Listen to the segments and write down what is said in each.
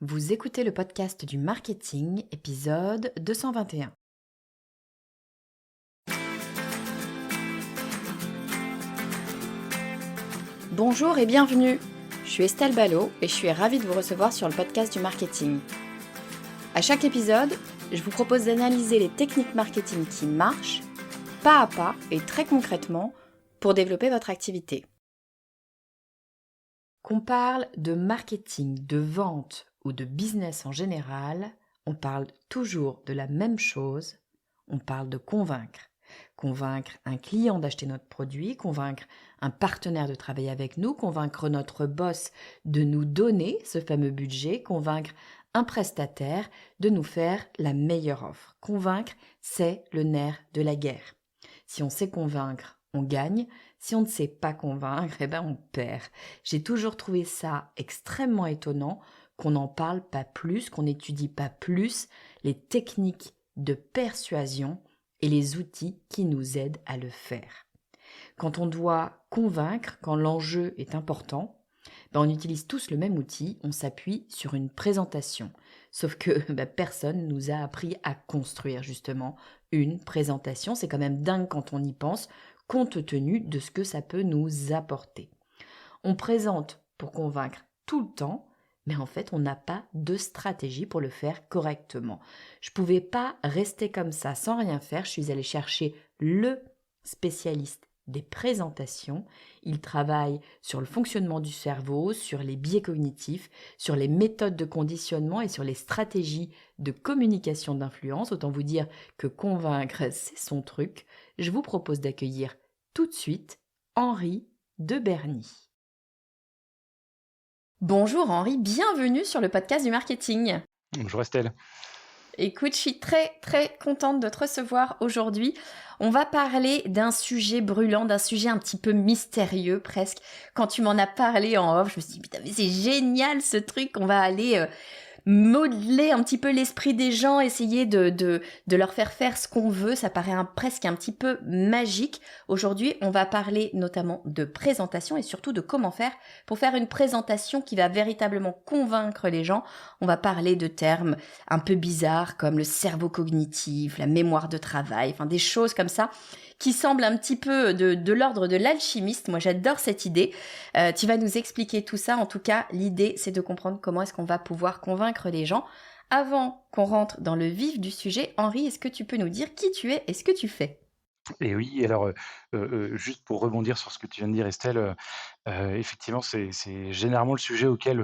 Vous écoutez le podcast du marketing, épisode 221. Bonjour et bienvenue. Je suis Estelle Ballot et je suis ravie de vous recevoir sur le podcast du marketing. À chaque épisode, je vous propose d'analyser les techniques marketing qui marchent, pas à pas et très concrètement, pour développer votre activité. Qu'on parle de marketing, de vente ou de business en général, on parle toujours de la même chose, on parle de convaincre. Convaincre un client d'acheter notre produit, convaincre un partenaire de travailler avec nous, convaincre notre boss de nous donner ce fameux budget, convaincre un prestataire de nous faire la meilleure offre. Convaincre, c'est le nerf de la guerre. Si on sait convaincre, on gagne. Si on ne sait pas convaincre, on perd. J'ai toujours trouvé ça extrêmement étonnant qu'on n'en parle pas plus, qu'on n'étudie pas plus les techniques de persuasion et les outils qui nous aident à le faire. Quand on doit convaincre, quand l'enjeu est important, on utilise tous le même outil, on s'appuie sur une présentation. Sauf que personne ne nous a appris à construire justement une présentation. C'est quand même dingue quand on y pense, compte tenu de ce que ça peut nous apporter. On présente pour convaincre tout le temps, mais en fait, on n'a pas de stratégie pour le faire correctement. Je ne pouvais pas rester comme ça sans rien faire. Je suis allée chercher le spécialiste des présentations. Il travaille sur le fonctionnement du cerveau, sur les biais cognitifs, sur les méthodes de conditionnement et sur les stratégies de communication d'influence. Autant vous dire que convaincre, c'est son truc. Je vous propose d'accueillir tout de suite Henri de Berny. Bonjour Henri, bienvenue sur le podcast du marketing. Bonjour Estelle. Écoute, je suis très contente de te recevoir aujourd'hui. On va parler d'un sujet brûlant, d'un sujet un petit peu mystérieux presque. Quand tu m'en as parlé en off, je me suis dit, putain, mais c'est génial ce truc, on va aller modeler un petit peu l'esprit des gens, essayer de leur faire ce qu'on veut. Ça paraît presque un petit peu magique. Aujourd'hui, on va parler notamment de présentation et surtout de comment faire pour faire une présentation qui va véritablement convaincre les gens. On va parler de termes un peu bizarres comme le cerveau cognitif, la mémoire de travail, enfin des choses comme ça qui semblent un petit peu de l'ordre de l'alchimiste. Moi, j'adore cette idée. Tu vas nous expliquer tout ça. En tout cas, l'idée, c'est de comprendre comment est-ce qu'on va pouvoir convaincre les gens. Avant qu'on rentre dans le vif du sujet, Henri, est-ce que tu peux nous dire qui tu es et ce que tu fais ? Et oui, alors, juste pour rebondir sur ce que tu viens de dire Estelle, effectivement, c'est généralement le sujet auquel,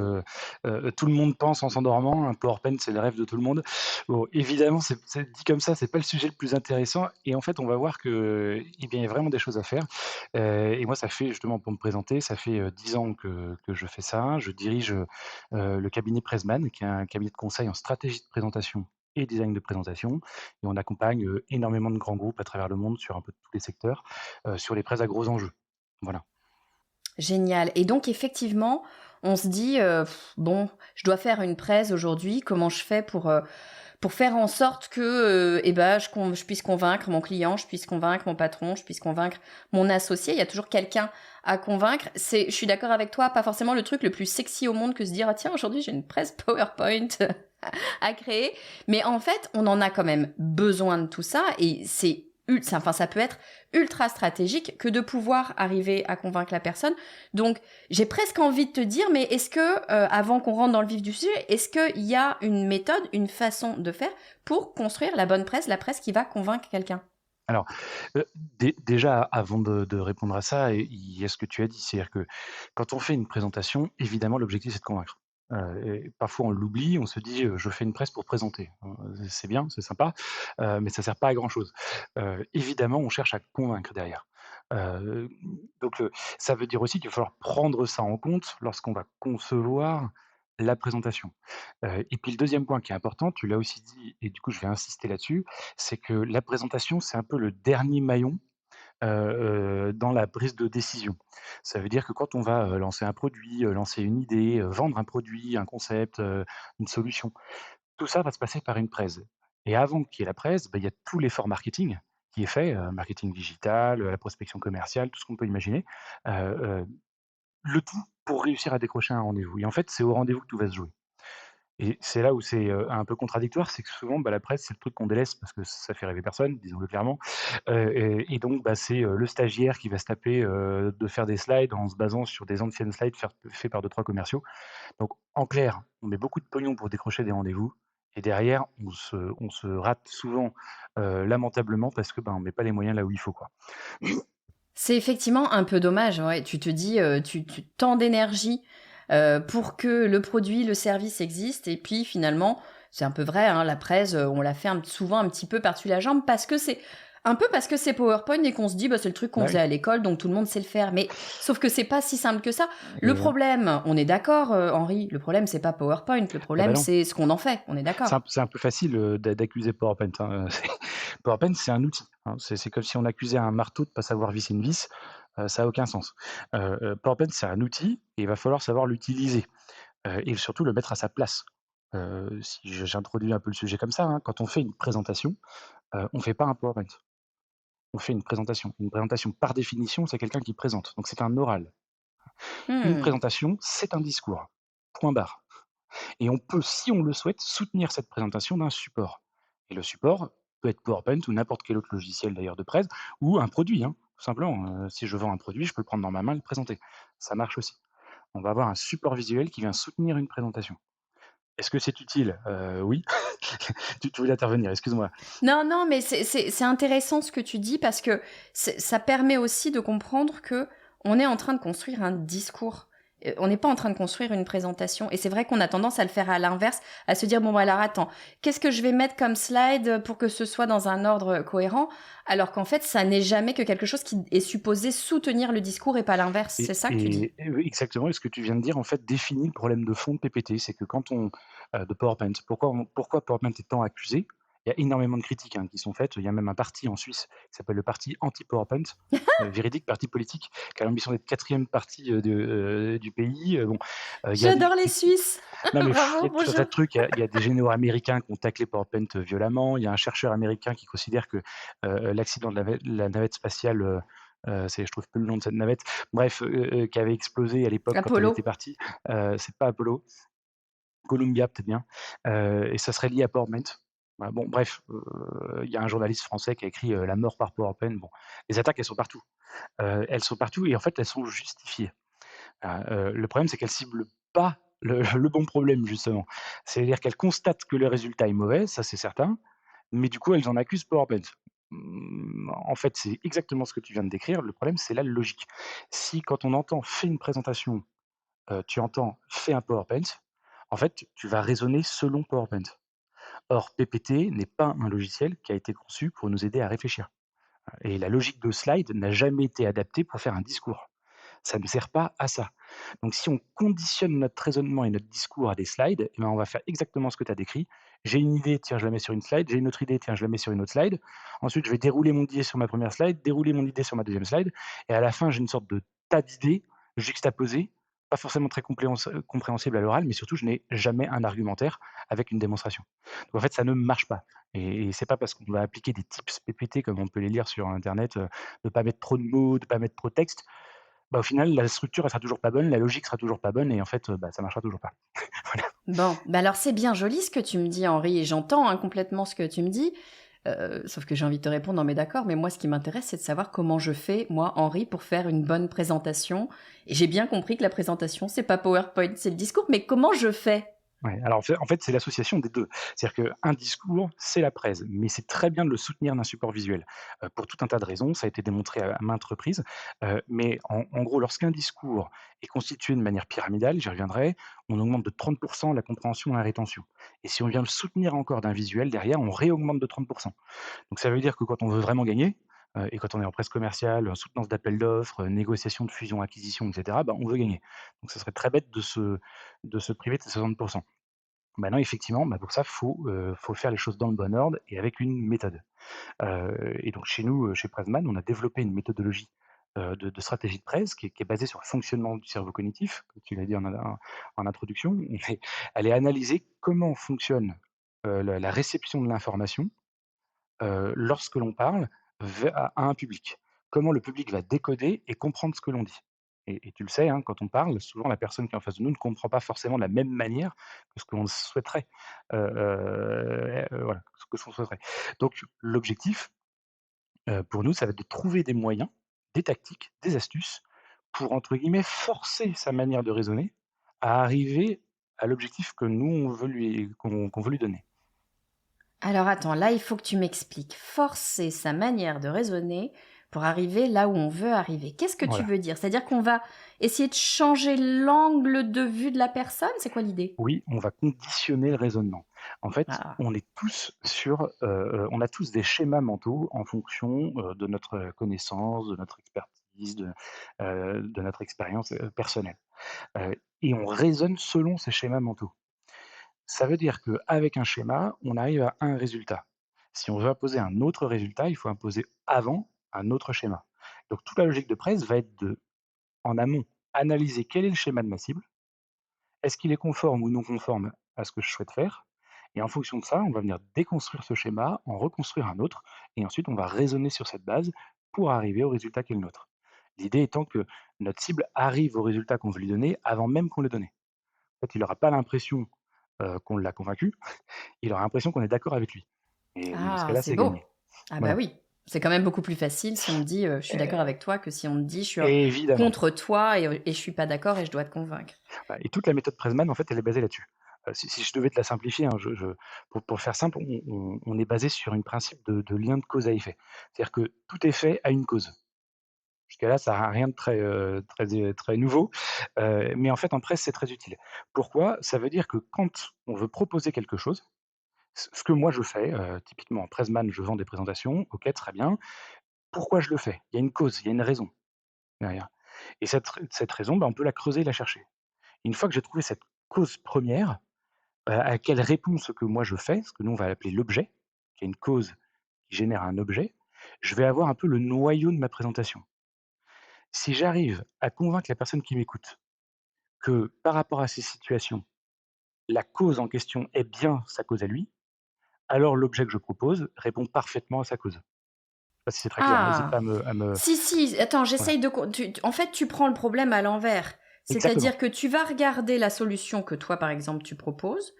tout le monde pense en s'endormant. Un PowerPoint, c'est le rêve de tout le monde. Bon, évidemment, c'est dit comme ça, c'est pas le sujet le plus intéressant et en fait, on va voir que, eh bien, il y a vraiment des choses à faire. Et moi, ça fait justement pour me présenter, ça fait, 10 ans que je fais ça. Je dirige, le cabinet Pressman, qui est un cabinet de conseil en stratégie de présentation et design de présentation et on accompagne, énormément de grands groupes à travers le monde sur un peu tous les secteurs, sur les prêts à gros enjeux. Voilà. Génial. Et donc, effectivement, on se dit, bon, je dois faire une presse aujourd'hui. Comment je fais pour faire en sorte que je puisse convaincre mon client, je puisse convaincre mon patron, je puisse convaincre mon associé. Il y a toujours quelqu'un à convaincre. Je suis d'accord avec toi, pas forcément le truc le plus sexy au monde que se dire, ah tiens, aujourd'hui j'ai une presse PowerPoint à créer. Mais en fait, on en a quand même besoin de tout ça et ça peut être ultra stratégique que de pouvoir arriver à convaincre la personne. Donc, j'ai presque envie de te dire, mais est-ce que, avant qu'on rentre dans le vif du sujet, est-ce qu'il y a une méthode, une façon de faire pour construire la bonne presse, la presse qui va convaincre quelqu'un ? Alors, déjà avant de répondre à ça, il y a ce que tu as dit, c'est-à-dire que quand on fait une présentation, évidemment l'objectif c'est de convaincre. Et parfois on l'oublie, on se dit, «Je fais une presse pour présenter». C'est bien, c'est sympa, mais ça sert pas à grand chose. Évidemment on cherche à convaincre derrière. Heu, donc, ça veut dire aussi qu'il va falloir prendre ça en compte lorsqu'on va concevoir la présentation. Et puis le deuxième point qui est important, tu l'as aussi dit et du coup je vais insister là-dessus, c'est que la présentation, c'est un peu le dernier maillon, dans la prise de décision. Ça veut dire que quand on va, lancer un produit, lancer une idée, vendre un produit, un concept, une solution, tout ça va se passer par une presse et avant qu'il y ait la presse, il y a tout l'effort marketing qui est fait, marketing digital, la prospection commerciale, tout ce qu'on peut imaginer, heu heu, le tout pour réussir à décrocher un rendez-vous et en fait, c'est au rendez-vous que tout va se jouer. Et c'est là où c'est, un peu contradictoire, c'est que souvent, bah, la presse, c'est le truc qu'on délaisse parce que ça fait rêver personne, disons-le clairement. Et donc, bah, c'est, le stagiaire qui va se taper, de faire des slides en se basant sur des anciennes slides faits par 2-3 commerciaux. Donc en clair, on met beaucoup de pognon pour décrocher des rendez-vous et derrière, on se rate souvent, lamentablement parce que, ben, on met pas les moyens là où il faut, quoi. C'est effectivement un peu dommage, ouais. Tu te dis, tu tant d'énergie, pour que le produit, le service existe et puis finalement, c'est un peu vrai, hein, la presse, on la fait souvent un petit peu par-dessus la jambe parce que c'est PowerPoint et qu'on se dit: «Bah, c'est le truc qu'on Bah faisait oui, à l'école, donc tout le monde sait le faire». Mais sauf que c'est pas si simple que ça. Le et problème, on est d'accord, Henri, le problème c'est pas PowerPoint, le ah bah problème non, c'est ce qu'on en fait, on est d'accord? c'est un peu facile, d'accuser PowerPoint, hein, PowerPoint, c'est un outil, hein. C'est comme si on accusait un marteau de pas savoir visser une vis, ça a aucun sens. PowerPoint, c'est un outil et il va falloir savoir l'utiliser, et surtout le mettre à sa place. Si j'introduis un peu le sujet comme ça, hein, quand on fait une présentation, on fait pas un PowerPoint. On fait une présentation. Une présentation, par définition, c'est quelqu'un qui présente, donc c'est un oral. Une Mmh. présentation, c'est un discours, point barre, et on peut, si on le souhaite, soutenir cette présentation d'un support et le support peut être PowerPoint ou n'importe quel autre logiciel d'ailleurs de presse ou un produit, hein, tout simplement, si je vends un produit, je peux le prendre dans ma main et le présenter. Ça marche aussi. On va avoir un support visuel qui vient soutenir une présentation. Est-ce que c'est utile? Oui. Tu voulais intervenir, excuse-moi. Non, non, mais c'est intéressant ce que tu dis parce que ça permet aussi de comprendre que on est en train de construire un discours. On n'est pas en train de construire une présentation. Et c'est vrai qu'on a tendance à le faire à l'inverse, à se dire, bon, bah, alors attends, qu'est-ce que je vais mettre comme slide pour que ce soit dans un ordre cohérent? Alors qu'en fait, ça n'est jamais que quelque chose qui est supposé soutenir le discours et pas l'inverse. C'est ça que tu dis? Oui, exactement, et ce que tu viens de dire, en fait, définit le problème de fond de PPT. C'est que quand on de PowerPoint, pourquoi PowerPoint est tant accusé? Il y a énormément de critiques, hein, qui sont faites. Il y a même un parti en Suisse qui s'appelle le parti anti-PowerPoint, véridique parti politique, qui a l'ambition d'être 4e parti, du pays. Bon, il y a des J'adore les Suisses. non, mais il y Bravo, a tout un tas bonjour. de trucs. Il y a des généraux américains qui ont taclé PowerPoint, violemment. Il y a un chercheur américain qui considère que, l'accident de la navette spatiale, je trouve plus le nom de cette navette, bref, qui avait explosé à l'époque quand elle Apollo. était partie, c'est pas Apollo, Columbia peut-être bien, et ça serait lié à PowerPoint. Voilà, bon bref, il y a un journaliste français qui a écrit, «La mort par PowerPoint». Bon, les attaques, elles sont partout et en fait, elles sont justifiées. Le problème, c'est qu'elle cible pas le bon problème justement. C'est-à-dire qu'elle constate que le résultat est mauvais, ça c'est certain, mais du coup, elles en accusent PowerPoint. En fait, c'est exactement ce que tu viens de décrire. Le problème, c'est la logique. Si quand on entend «fais une présentation», tu entends «fais un PowerPoint», en fait, tu vas raisonner selon PowerPoint. Or, PPT n'est pas un logiciel qui a été conçu pour nous aider à réfléchir, et la logique de slide n'a jamais été adaptée pour faire un discours. Ça ne sert pas à ça. Donc si on conditionne notre raisonnement et notre discours à des slides, eh ben, on va faire exactement ce que tu as décrit. J'ai une idée, tiens, je la mets sur une slide. J'ai une autre idée, tiens, je la mets sur une autre slide. Ensuite, je vais dérouler mon idée sur ma première slide, dérouler mon idée sur ma deuxième slide. Et à la fin, j'ai une sorte de tas d'idées juxtaposées, pas forcément très compréhensibles à l'oral, mais surtout, je n'ai jamais un argumentaire avec une démonstration. Donc en fait, ça ne marche pas. Et c'est pas parce qu'on va appliquer des tips PPT comme on peut les lire sur Internet, de ne pas mettre trop de mots, de ne pas mettre trop de texte, bah, au final, la structure, elle sera toujours pas bonne, la logique sera toujours pas bonne et en fait, bah, ça marchera toujours pas. Voilà. Bon, bah alors c'est bien joli ce que tu me dis, Henri, et j'entends hein, complètement ce que tu me dis. Sauf que j'ai envie de te répondre, non mais d'accord, mais moi ce qui m'intéresse, c'est de savoir comment je fais, moi, Henri, pour faire une bonne présentation. Et j'ai bien compris que la présentation, c'est pas PowerPoint, c'est le discours, mais comment je fais? Ouais, alors en fait, c'est l'association des 2. C'est-à-dire qu'un discours, c'est la presse, mais c'est très bien de le soutenir d'un support visuel, pour tout un tas de raisons. Ça a été démontré à maintes reprises, mais en gros, lorsqu'un discours est constitué de manière pyramidale, j'y reviendrai, on augmente de 30 la compréhension et la rétention, et si on vient le soutenir encore d'un visuel derrière, on réaugmente de 30. Donc ça veut dire que quand on veut vraiment gagner, et quand on est en presse commerciale, en soutenance d'appels d'offres, négociation de fusion-acquisition, et cetera, bah, on veut gagner. Donc ça serait très bête de se priver de ces 60. Maintenant effectivement, bah, pour ça, faut faire les choses dans le bon ordre et avec une méthode. Et donc chez nous, chez Pressman, on a développé une méthodologie, de stratégie de presse qui est basée sur le fonctionnement du cerveau cognitif, comme tu l'as dit en introduction. Elle est analyser comment fonctionne, la réception de l'information, lorsque l'on parle à un public. Comment le public va décoder et comprendre ce que l'on dit. Et tu le sais, hein, quand on parle, souvent la personne qui est en face de nous ne comprend pas forcément de la même manière que ce qu'on souhaiterait, voilà, ce qu'on souhaiterait. Donc l'objectif, pour nous, ça va être de trouver des moyens, des tactiques, des astuces pour, entre guillemets, «forcer» sa manière de raisonner à arriver à l'objectif que nous qu'on veut lui donner. Alors attends, là, il faut que tu m'expliques. Forcer sa manière de raisonner pour arriver là où on veut arriver. Qu'est-ce que tu Voilà. veux dire? C'est-à-dire qu'on va essayer de changer l'angle de vue de la personne? C'est quoi l'idée? Oui, on va conditionner le raisonnement. En fait, Ah. on est tous sur, on a tous des schémas mentaux en fonction, de notre connaissance, de notre expertise, de notre expérience, personnelle, et on raisonne selon ces schémas mentaux. Ça veut dire qu'avec un schéma, on arrive à un résultat. Si on veut imposer un autre résultat, il faut imposer avant un autre schéma. Donc toute la logique de presse va être de, en amont, analyser quel est le schéma de ma cible, est-ce qu'il est conforme ou non conforme à ce que je souhaite faire, et en fonction de ça, on va venir déconstruire ce schéma, en reconstruire un autre, et ensuite on va raisonner sur cette base pour arriver au résultat qui est le nôtre. L'idée étant que notre cible arrive au résultat qu'on veut lui donner avant même qu'on l'ait donné. En fait, il n'aura pas l'impression qu'on l'a convaincu, il aura l'impression qu'on est d'accord avec lui. Et dans ce Ah, cas-là, c'est c'est gagné. beau. Ah bah Voilà. oui. C'est quand même beaucoup plus facile si on me dit, «Je suis d'accord Heu, avec toi» que si on me dit: «Je suis évidemment. contre toi et je suis pas d'accord et je dois te convaincre». Bah, et toute la méthode Pressman, en fait, elle est basée là-dessus. Si je devais te la simplifier, hein, pour faire simple, on est basé sur un principe de lien de cause à effet. C'est-à-dire que tout est fait à une cause. Jusqu'à là, ça a rien de très, très nouveau, mais en fait, en presse, c'est très utile. Pourquoi? Ça veut dire que quand on veut proposer quelque chose, ce que moi je fais, typiquement en Pressman, je vends des présentations, OK, très bien. Pourquoi je le fais? Il y a une cause, il y a une raison derrière, et cette raison, bah, on peut la creuser et la chercher. Une fois que j'ai trouvé cette cause première, à quelle répond ce que moi je fais, ce que nous on va appeler l'objet, qui est une cause qui génère un objet, je vais avoir un peu le noyau de ma présentation. Si j'arrive à convaincre la personne qui m'écoute que par rapport à ces situations, la cause en question est bien sa cause à lui, alors l'objet que je propose répond parfaitement à sa cause. Je sais pas si c'est très clair, n'hésite Ah! pas à me Si, si, attends, voilà, j'essaye de com en fait, tu prends le problème à l'envers. exactement. C'est-à-dire que tu vas regarder la solution que toi, par exemple, tu proposes.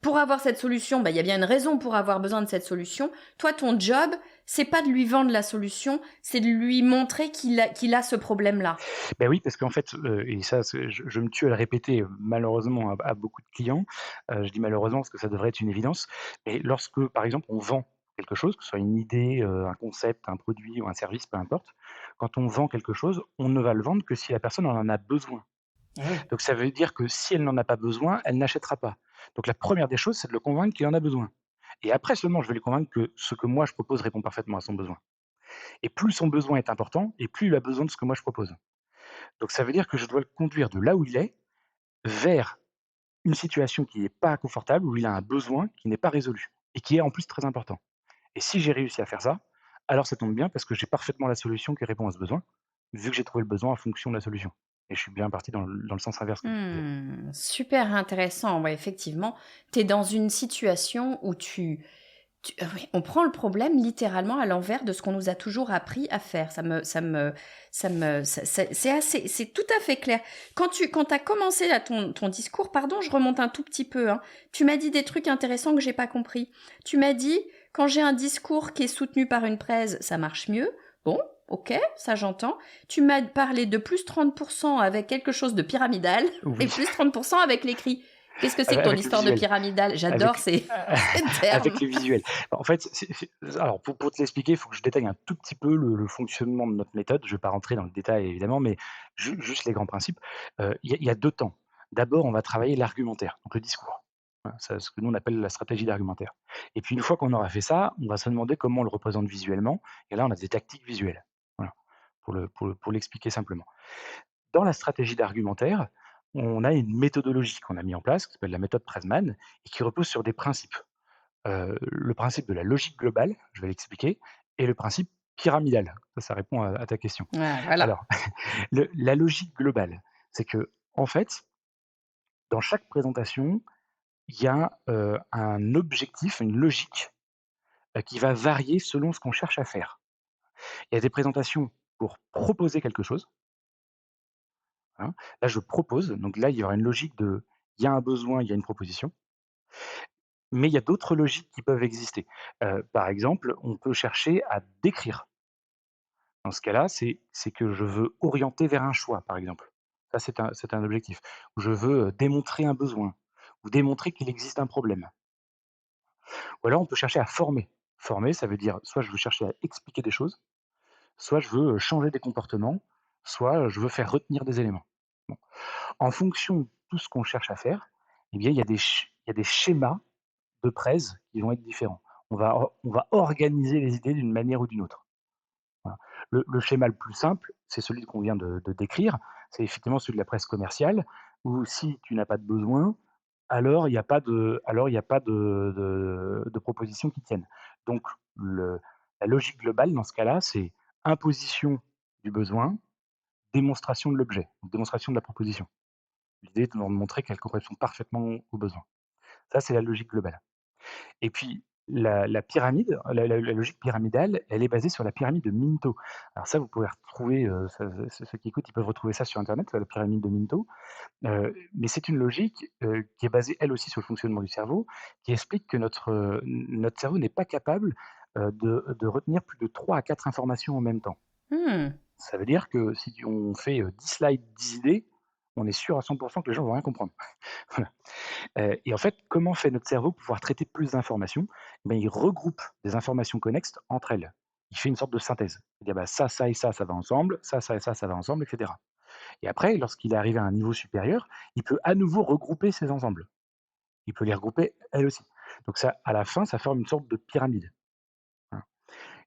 Pour avoir cette solution, bah, il y a bien une raison pour avoir besoin de cette solution. Toi, ton job, c'est pas de lui vendre la solution, c'est de lui montrer qu'il a ce problème-là. Ben oui, parce qu'en fait, et ça, je me tue à le répéter, malheureusement à beaucoup de clients, je dis malheureusement parce que ça devrait être une évidence, mais lorsque, par exemple, on vend quelque chose, que ce soit une idée, un concept, un produit ou un service, peu importe, quand on vend quelque chose, on ne va le vendre que si la personne en a besoin. Eh oui. Donc ça veut dire que si elle n'en a pas besoin, elle n'achètera pas. Donc la première des choses, c'est de le convaincre qu'il en a besoin, et après seulement, je vais lui convaincre que ce que moi je propose répond parfaitement à son besoin, et plus son besoin est important et plus il a besoin de ce que moi je propose. Donc ça veut dire que je dois le conduire de là où il est, vers une situation qui n'est pas confortable, où il a un besoin qui n'est pas résolu et qui est en plus très important. Et si j'ai réussi à faire ça, alors ça tombe bien parce que j'ai parfaitement la solution qui répond à ce besoin, vu que j'ai trouvé le besoin en fonction de la solution. Et je suis bien parti dans le sens inverse que tu disais. Mmh, super intéressant. Ouais, effectivement, tu es dans une situation où oui, on prend le problème littéralement à l'envers de ce qu'on nous a toujours appris à faire. C'est assez, c'est tout à fait clair. Quand t'as commencé là, ton discours, pardon, je remonte un tout petit peu, hein. Tu m'as dit des trucs intéressants que j'ai pas compris. Tu m'as dit, quand j'ai un discours qui est soutenu par une presse, ça marche mieux. Bon, ok, ça j'entends. Tu m'as parlé de plus 30% avec quelque chose de pyramidal et Oui, plus 30% avec l'écrit. Qu'est-ce que c'est que ton avec le histoire de visuel. pyramidal? J'adore Avec ces termes. avec les visuels. En fait, alors pour te l'expliquer, il faut que je détaille un tout petit peu le fonctionnement de notre méthode. Je ne vais pas rentrer dans le détail évidemment, mais juste les grands principes. Il y a 2 temps. D'abord, on va travailler l'argumentaire, donc le discours. Voilà, ça, ce que nous on appelle la stratégie d'argumentaire. Et puis une fois qu'on aura fait ça, on va se demander comment on le représente visuellement, et là on a des tactiques visuelles. Voilà, pour l'expliquer simplement. Dans la stratégie d'argumentaire, on a une méthodologie qu'on a mis en place, qui s'appelle la méthode Pressman, et qui repose sur des principes. Le principe de la logique globale, je vais l'expliquer, et le principe pyramidal. Ça répond à ta question. Ouais, voilà. Alors, la logique globale, c'est que en fait, dans chaque présentation, il y a, un objectif, une logique, qui va varier selon ce qu'on cherche à faire. Il y a des présentations pour proposer quelque chose, hein. Là, je propose, donc là, il y aura une logique de il y a un besoin, il y a une proposition, mais il y a d'autres logiques qui peuvent exister. Par exemple, on peut chercher à décrire. Dans ce cas-là, c'est que je veux orienter vers un choix, par exemple. Ça, c'est un objectif. Ou je veux, démontrer un besoin ou démontrer qu'il existe un problème. Ou alors on peut chercher à former. Former, ça veut dire soit je veux chercher à expliquer des choses, soit je veux, changer des comportements, soit, je veux faire retenir des éléments. Bon. En fonction de tout ce qu'on cherche à faire, eh bien, il y a des schémas de presse qui vont être différents. On va organiser les idées d'une manière ou d'une autre. Voilà. Le schéma le plus simple, c'est celui qu'on vient de décrire. C'est effectivement celui de la presse commerciale, où si tu n'as pas de besoin, alors il y a pas de propositions qui tiennent. Donc le la logique globale dans ce cas-là, c'est imposition du besoin, démonstration de l'objet, donc démonstration de la proposition. L'idée étant de montrer qu'elle correspond parfaitement aux besoins. Ça, c'est la logique globale. Et puis la pyramide, la logique pyramidale, elle est basée sur la pyramide de Minto. Alors ça, vous pouvez retrouver, ceux qui écoutent, ils peuvent retrouver ça sur internet, la pyramide de Minto. Mais c'est une logique, qui est basée elle aussi sur le fonctionnement du cerveau, qui explique que notre cerveau n'est pas capable, de retenir plus de 3 à 4 informations en même temps. Hmm. Ça veut dire que si on fait, 10 slides, 10 idées, on est sûr à 100 que les gens vont rien comprendre. Voilà. Et en fait, comment fait notre cerveau pour pouvoir traiter plus d'informations? Ben, il regroupe des informations connexes entre elles. Il fait une sorte de synthèse. Il dit: «Ah bah, ça et ça va ensemble, ça et ça va ensemble», et cetera. Et après, lorsqu'il est arrivé à un niveau supérieur, il peut à nouveau regrouper ces ensembles. Il peut les regrouper elles aussi. Donc ça, à la fin, ça forme une sorte de pyramide, hein.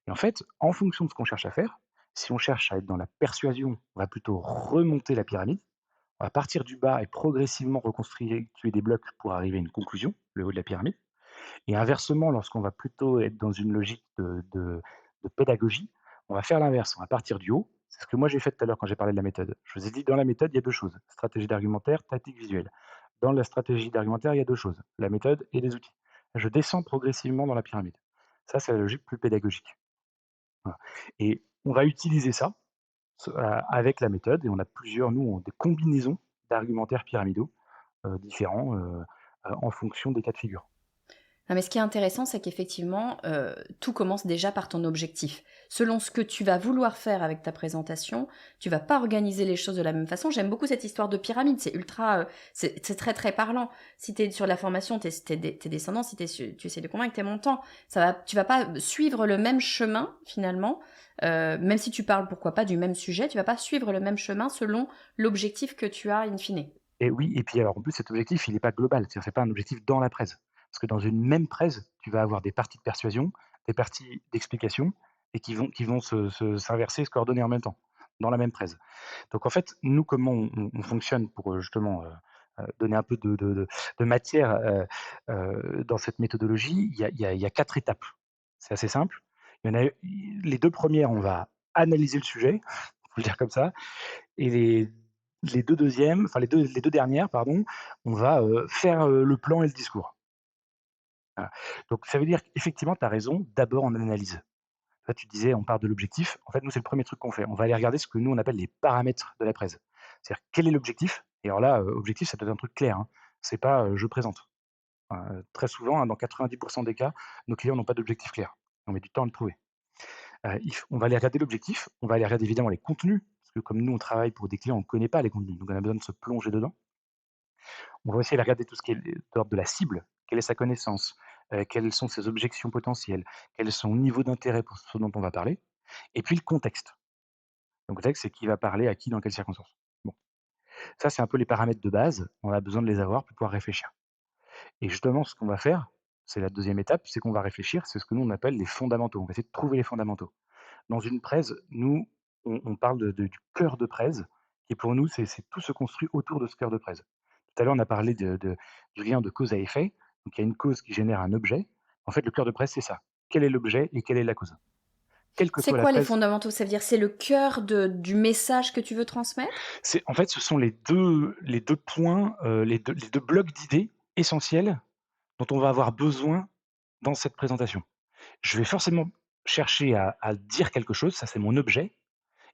Et en fait, en fonction de ce qu'on cherche à faire, si on cherche à être dans la persuasion, on va plutôt remonter la pyramide. On va partir du bas et progressivement reconstituer des blocs pour arriver à une conclusion, le haut de la pyramide. Et inversement, lorsqu'on va plutôt être dans une logique de pédagogie, on va faire l'inverse. On va partir du haut. C'est ce que moi j'ai fait tout à l'heure quand j'ai parlé de la méthode. Je vous ai dit, dans la méthode, il y a deux choses: stratégie d'argumentaire, tactique visuelle. Dans la stratégie d'argumentaire, il y a deux choses: la méthode et les outils. Je descends progressivement dans la pyramide. Ça, c'est la logique plus pédagogique. Voilà. Et on va utiliser ça avec la méthode, et on a plusieurs, nous, des combinaisons d'argumentaires pyramidaux différents en fonction des cas de figure. Non, mais ce qui est intéressant, c'est qu'effectivement, tout commence déjà par ton objectif. Selon ce que tu vas vouloir faire avec ta présentation, tu vas pas organiser les choses de la même façon. J'aime beaucoup cette histoire de pyramide, c'est ultra, c'est très très parlant. Si tu es sur la formation, t'es descendant, si tu essaies de convaincre tes montants, tu vas pas suivre le même chemin finalement. Même si tu parles, pourquoi pas, du même sujet, tu vas pas suivre le même chemin selon l'objectif que tu as in fine. Et oui, et puis alors en plus cet objectif, il n'est pas global, c'est-à-dire c'est pas un objectif dans la presse. Parce que dans une même presse, tu vas avoir des parties de persuasion, des parties d'explication, et qui vont s'inverser, se coordonner en même temps, dans la même presse. Donc en fait, nous, comment on fonctionne pour, justement, donner un peu de matière, dans cette méthodologie, il y a 4 étapes. C'est assez simple. Il y en a les 2 premières, on va analyser le sujet, faut le dire comme ça, et les 2 deuxièmes, enfin les 2 dernières, pardon, on va, faire, le plan et le discours. Voilà. Donc ça veut dire qu'effectivement, tu as raison, d'abord on analyse. Là, tu disais, on part de l'objectif. En fait, nous, c'est le premier truc qu'on fait. On va aller regarder ce que nous, on appelle les paramètres de la presse. C'est-à-dire, quel est l'objectif? Et alors là, objectif, ça doit être un truc clair, hein. C'est pas, je présente. Très souvent, hein, dans 90 des cas, nos clients n'ont pas d'objectif clair. On met du temps à le trouver. On va aller regarder l'objectif, on va aller regarder évidemment les contenus, parce que comme nous, on travaille pour des clients, on ne connaît pas les contenus, donc on a besoin de se plonger dedans. On va aussi aller regarder tout ce qui est de l'ordre de la cible. Quelle est sa connaissance? Quelles sont ses objections potentielles? Quel est son niveau d'intérêt pour ce dont on va parler? Et puis le contexte. Le contexte, c'est qui va parler à qui, dans quelles circonstances. Bon, ça, c'est un peu les paramètres de base. On a besoin de les avoir pour pouvoir réfléchir. Et justement, ce qu'on va faire, c'est la deuxième étape, c'est qu'on va réfléchir, c'est ce que nous, on appelle les fondamentaux. On va essayer de trouver les fondamentaux. Dans une presse, nous, on parle du cœur de presse, qui pour nous, c'est tout se construit autour de ce cœur de presse. Tout à l'heure, on a parlé du lien de cause à effet. Donc, il y a une cause qui génère un objet. En fait, le cœur de presse, c'est ça. Quel est l'objet et quelle est la cause? Quelle que C'est soit la quoi les presse, fondamentaux? Ça veut dire c'est le cœur du message que tu veux transmettre? en fait, ce sont les deux points, les deux blocs d'idées essentiels dont on va avoir besoin dans cette présentation. Je vais forcément chercher à dire quelque chose, ça c'est mon objet,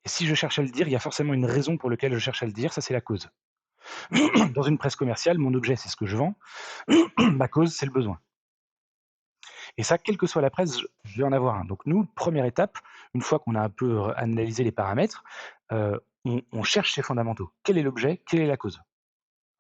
Et si je cherche à le dire, il y a forcément une raison pour laquelle je cherche à le dire, ça c'est la cause. Dans une presse commerciale, mon objet, c'est ce que je vends, ma cause, c'est le besoin. Et ça, quelle que soit la presse, je vais en avoir un. Donc nous, première étape, une fois qu'on a un peu analysé les paramètres, on cherche ces fondamentaux. Quel est l'objet? Quelle est la cause?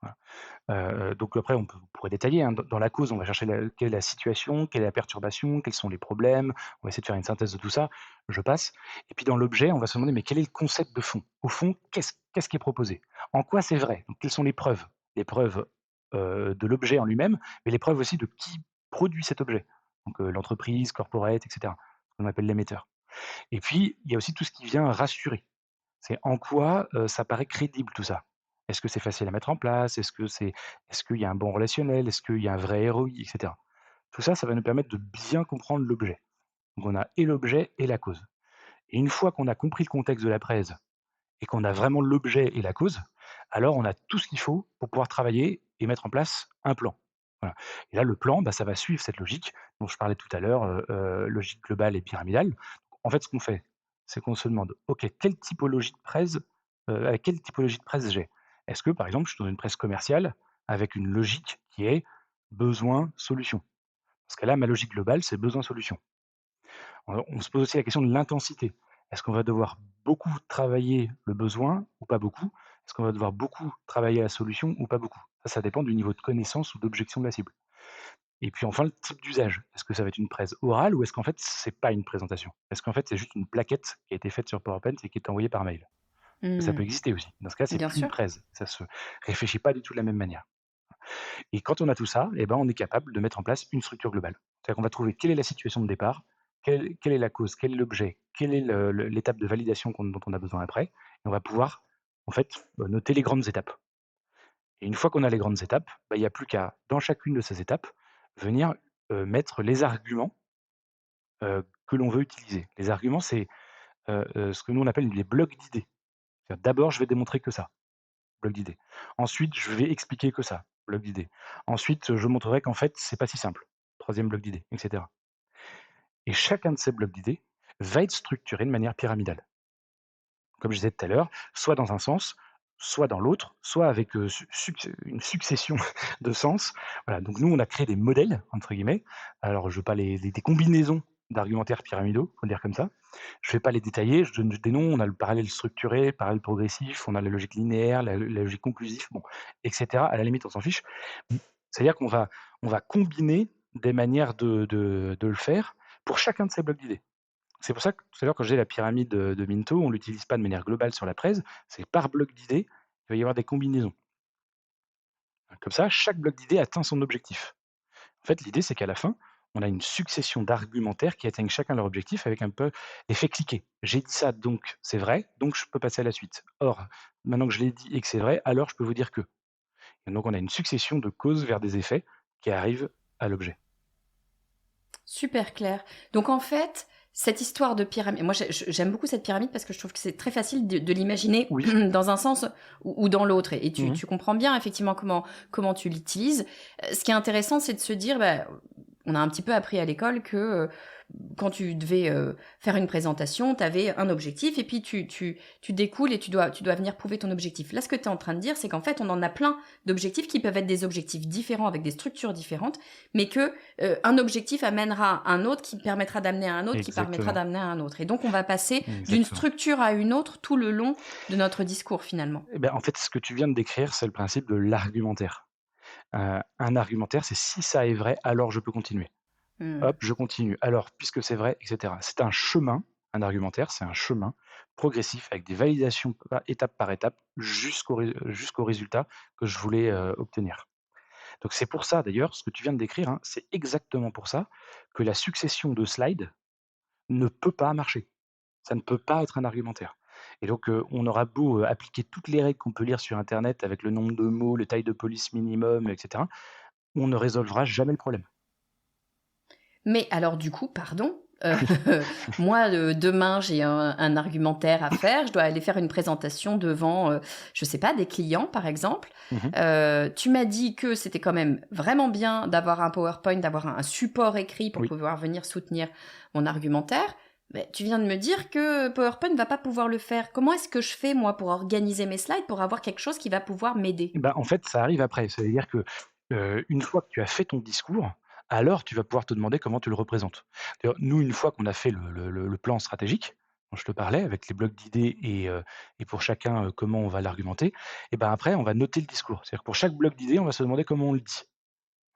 Voilà. Donc après, on pourrait détailler, hein. Dans la cause, on va chercher quelle est la situation, quelle est la perturbation, quels sont les problèmes. On va essayer de faire une synthèse de tout ça. Je passe. Et puis dans l'objet, on va se demander, mais quel est le concept de fond? Au fond, qu'est-ce qui est proposé? En quoi c'est vrai? Donc, quelles sont les preuves? Les preuves de l'objet en lui-même, mais les preuves aussi de qui produit cet objet. Donc l'entreprise, corporate, etc. Ce qu'on appelle l'émetteur. Et puis, il y a aussi tout ce qui vient rassurer. C'est en quoi, ça paraît crédible tout ça? Est-ce que c'est facile à mettre en place? Est-ce qu'il y a un bon relationnel? Est-ce qu'il y a un vrai ROI et cetera? Tout ça, ça va nous permettre de bien comprendre l'objet. Donc on a et l'objet et la cause. Et une fois qu'on a compris le contexte de la presse et qu'on a vraiment l'objet et la cause, alors on a tout ce qu'il faut pour pouvoir travailler et mettre en place un plan. Voilà. Et là, le plan, bah, ça va suivre cette logique dont je parlais tout à l'heure, logique globale et pyramidale. En fait, ce qu'on fait, c'est qu'on se demande, OK, quelle typologie de presse, avec quelle typologie de presse j'ai? Est-ce que, par exemple, je suis dans une presse commerciale avec une logique qui est besoin-solution? Parce que là, ma logique globale, c'est besoin-solution. On se pose aussi la question de l'intensité. Est-ce qu'on va devoir beaucoup travailler le besoin ou pas beaucoup? Est-ce qu'on va devoir beaucoup travailler la solution ou pas beaucoup? Ça dépend du niveau de connaissance ou d'objection de la cible. Et puis enfin, le type d'usage. Est-ce que ça va être une presse orale ou est-ce qu'en fait, c'est pas une présentation? Est-ce qu'en fait, c'est juste une plaquette qui a été faite sur PowerPoint et qui est envoyée par mail? Ça peut Mmh. exister aussi. Dans ce cas, c'est Bien plus une sûr. presse. Ça se réfléchit pas du tout de la même manière. Et quand on a tout ça, eh ben, on est capable de mettre en place une structure globale. C'est-à-dire qu'on va trouver quelle est la situation de départ, quelle est la cause, quel est l'objet, quelle est l'étape de validation dont on a besoin après. Et on va pouvoir en fait noter les grandes étapes. Et une fois qu'on a les grandes étapes, bah, il n'y a plus qu'à, dans chacune de ces étapes, venir mettre les arguments que l'on veut utiliser. Les arguments, c'est ce que nous on appelle les blocs d'idées. C'est-à-dire, d'abord, je vais démontrer que ça, bloc d'idées. Ensuite, je vais expliquer que ça, bloc d'idées. Ensuite, je montrerai qu'en fait, c'est pas si simple. Troisième bloc d'idées, etc. Et chacun de ces blocs d'idées va être structuré de manière pyramidale. Comme je disais tout à l'heure, soit dans un sens, soit dans l'autre, soit avec une succession de sens. Voilà, donc nous, on a créé des modèles, entre guillemets. Alors, je ne veux pas des combinaisons d'argumentaires pyramidaux, faut le dire comme ça. Je ne vais pas les détailler, je donne des noms. On a le parallèle structuré, le parallèle progressif, on a la logique linéaire, la logique conclusive, bon, etc. À la limite, on s'en fiche. C'est-à-dire qu'on va combiner des manières de le faire pour chacun de ces blocs d'idées. C'est pour ça que tout à l'heure, quand j'ai la pyramide de Minto, on ne l'utilise pas de manière globale sur la presse, c'est par bloc d'idées, il va y avoir des combinaisons. Comme ça, chaque bloc d'idées atteint son objectif. En fait, l'idée, c'est qu'à la fin, on a une succession d'argumentaires qui atteignent chacun leur objectif avec un peu l'effet cliquet. J'ai dit ça, donc c'est vrai, donc je peux passer à la suite. Or, maintenant que je l'ai dit et que c'est vrai, alors je peux vous dire que. Et donc, on a une succession de causes vers des effets qui arrivent à l'objet. Super clair. Donc en fait, cette histoire de pyramide, moi j'aime beaucoup cette pyramide parce que je trouve que c'est très facile de l'imaginer Oui. dans un sens ou dans l'autre. Et Mhm. tu comprends bien effectivement comment tu l'utilises. Ce qui est intéressant, c'est de se dire, bah, on a un petit peu appris à l'école que quand tu devais faire une présentation, tu avais un objectif et puis tu découles et tu dois venir prouver ton objectif. Là, ce que tu es en train de dire, c'est qu'en fait, on en a plein d'objectifs qui peuvent être des objectifs différents avec des structures différentes, mais que un objectif amènera un autre qui permettra d'amener à un autre qui permettra Exactement. d'amener à un autre. Et donc, on va passer d'une Exactement. structure à une autre tout le long de notre discours finalement. Eh ben, en fait, ce que tu viens de décrire, c'est le principe de l'argumentaire. Un argumentaire, c'est si ça est vrai, alors je peux continuer. Hmm. Hop, je continue. Alors, puisque c'est vrai, et cetera. C'est un chemin, un argumentaire, c'est un chemin progressif avec des validations étape par étape jusqu'au résultat que je voulais obtenir. Donc c'est pour ça d'ailleurs, ce que tu viens de décrire, hein, c'est exactement pour ça que la succession de slides ne peut pas marcher. Ça ne peut pas être un argumentaire. Et donc, on aura beau appliquer toutes les règles qu'on peut lire sur internet avec le nombre de mots, le taille de police minimum, et cetera, on ne résolvera jamais le problème. Mais alors du coup, pardon, moi demain j'ai un argumentaire à faire, je dois aller faire une présentation devant, je sais pas, des clients par exemple. Mmh. Tu m'as dit que c'était quand même vraiment bien d'avoir un PowerPoint, d'avoir un support écrit pour Oui. pouvoir venir soutenir mon argumentaire. Mais tu viens de me dire que PowerPoint ne va pas pouvoir le faire. Comment est-ce que je fais, moi, pour organiser mes slides, pour avoir quelque chose qui va pouvoir m'aider? Bah, en fait, ça arrive après. C'est-à-dire que, une fois que tu as fait ton discours, alors tu vas pouvoir te demander comment tu le représentes. D'ailleurs, nous, une fois qu'on a fait le plan stratégique, dont je te parlais, avec les blocs d'idées et pour chacun, comment on va l'argumenter, et ben, après, on va noter le discours. C'est-à-dire que pour chaque bloc d'idées, on va se demander comment on le dit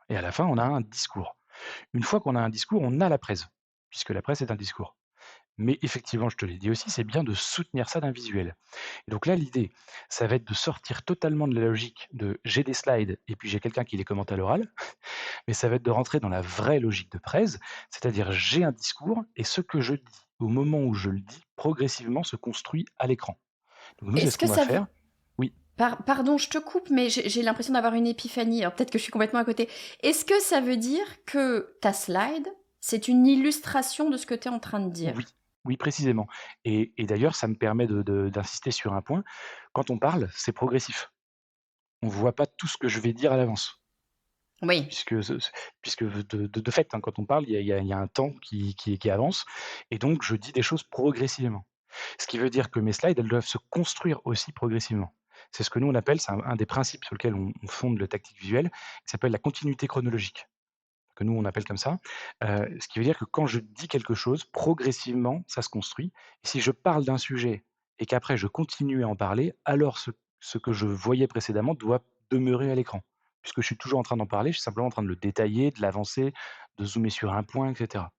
et à la fin, on a un discours. Une fois qu'on a un discours, on a la presse, puisque la presse est un discours. Mais effectivement, je te l'ai dit aussi, c'est bien de soutenir ça d'un visuel. Et donc là, l'idée, ça va être de sortir totalement de la logique de j'ai des slides et puis j'ai quelqu'un qui les commente à l'oral, mais ça va être de rentrer dans la vraie logique de presse, c'est-à-dire j'ai un discours et ce que je dis au moment où je le dis progressivement se construit à l'écran. Donc nous, c'est Est-ce ce que qu'on va ça veut... faire. Oui, Pardon, je te coupe, mais j'ai l'impression d'avoir une épiphanie. Alors peut-être que je suis complètement à côté. Est-ce que ça veut dire que ta slide, c'est une illustration de ce que tu es en train de oui, dire? oui, précisément. Et d'ailleurs, ça me permet d'insister sur un point. Quand on parle, c'est progressif. On ne voit pas tout ce que je vais dire à l'avance. Oui. Puisque de fait, hein, quand on parle, il y a un temps qui avance et donc je dis des choses progressivement. Ce qui veut dire que mes slides, elles doivent se construire aussi progressivement. C'est ce que nous on appelle, c'est un des principes sur lequel on fonde le tactique visuel, qui s'appelle la continuité chronologique, que nous on appelle comme ça. Ce qui veut dire que quand je dis quelque chose, progressivement, ça se construit et si je parle d'un sujet et qu'après je continue à en parler, alors ce que je voyais précédemment doit demeurer à l'écran. Puisque je suis toujours en train d'en parler, je suis simplement en train de le détailler, de l'avancer, de zoomer sur un point, et cetera.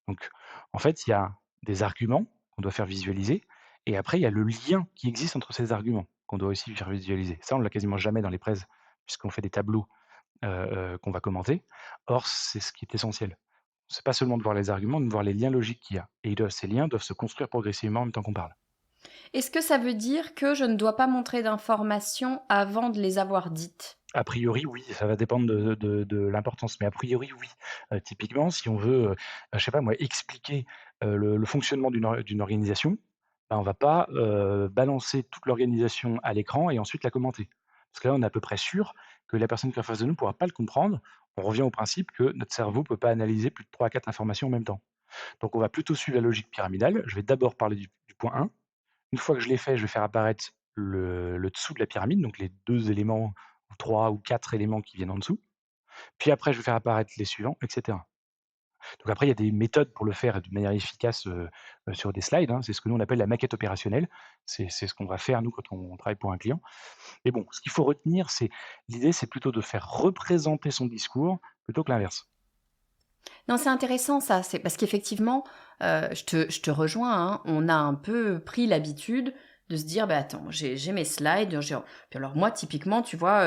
Donc, en fait, il y a des arguments qu'on doit faire visualiser et après il y a le lien qui existe entre ces arguments qu'on doit aussi faire visualiser. Ça, on l'a quasiment jamais dans les presse puisqu'on fait des tableaux, qu'on va commenter. Or, c'est ce qui est essentiel. C'est pas seulement de voir les arguments, mais de voir les liens logiques qu'il y a et ces liens doivent se construire progressivement en même temps qu'on parle. Est-ce que ça veut dire que je ne dois pas montrer d'informations avant de les avoir dites? A priori, oui, ça va dépendre de l'importance, mais a priori, oui. Typiquement, si on veut, je sais pas moi, expliquer, le fonctionnement d'une organisation, bah, on va pas, balancer toute l'organisation à l'écran et ensuite la commenter. Parce que là, on est à peu près sûr que la personne qui est en face de nous ne pourra pas le comprendre. On revient au principe que notre cerveau ne peut pas analyser plus de 3 à 4 informations en même temps. Donc on va plutôt suivre la logique pyramidale. Je vais d'abord parler du point 1. Une fois que je l'ai fait, je vais faire apparaître le dessous de la pyramide, donc les 2 éléments ou 3 ou 4 éléments qui viennent en dessous. Puis après, je vais faire apparaître les suivants, et cetera. Donc après, il y a des méthodes pour le faire de manière efficace, sur des slides, hein. C'est ce que nous on appelle la maquette opérationnelle. C'est ce qu'on va faire nous quand on travaille pour un client. Mais bon, ce qu'il faut retenir, c'est l'idée, c'est plutôt de faire représenter son discours plutôt que l'inverse. Non, c'est intéressant ça, c'est parce qu'effectivement, je te rejoins, hein, on a un peu pris l'habitude de se dire: «Bah, attends, j'ai mes slides, j'ai» puis alors moi typiquement, tu vois,